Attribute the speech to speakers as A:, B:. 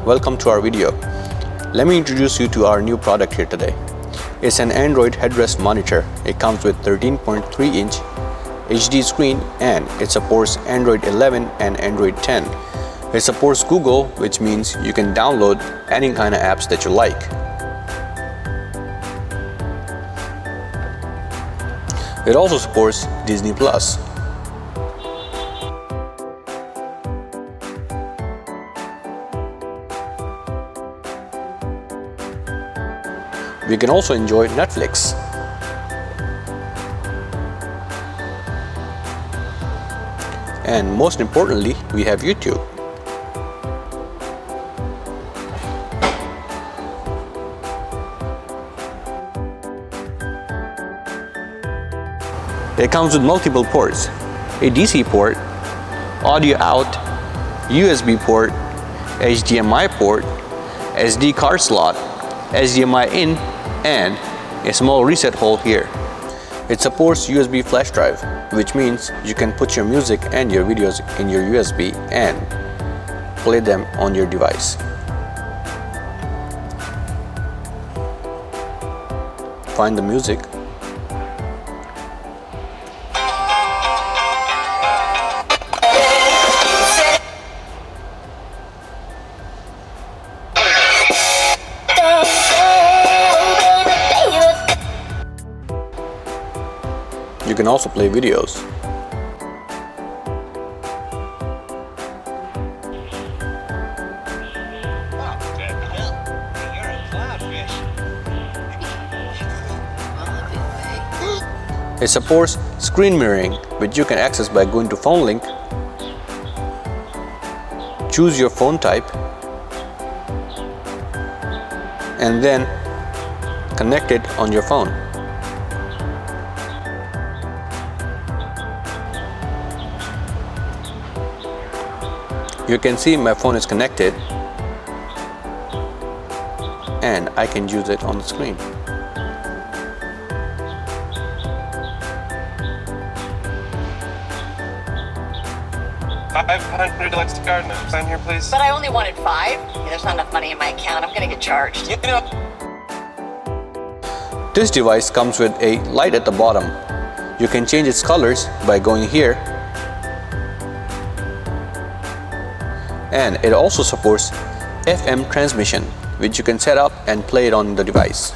A: welcome to our video. Let me introduce you to our new product here today. It's an Android headrest monitor. It comes with 13.3-inch HD screen and it supports Android 11 and Android 10. It supports Google, which means you can download any kind of apps that you like. It also supports Disney Plus. We can also enjoy Netflix. And most importantly, we have YouTube. It comes with multiple ports: a DC port, audio out, USB port, HDMI port, SD card slot, HDMI in, and a small reset hole here. It supports USB flash drive, which means you can put your music and your videos in your USB and play them on your device. Find the music. You can also play videos. It supports screen mirroring, which you can access by going to phone link, choose your phone type, and then connect it on your phone. You can see my phone is connected and I can use it on the screen.
B: $500 deluxe card. Sign here, please.
C: But I only wanted 5. Yeah, there's not enough money in my account. I'm gonna get charged.
B: You know.
A: This device comes with a light at the bottom. You can change its colors by going here. And it also supports FM transmission, which you can set up and play it on the device.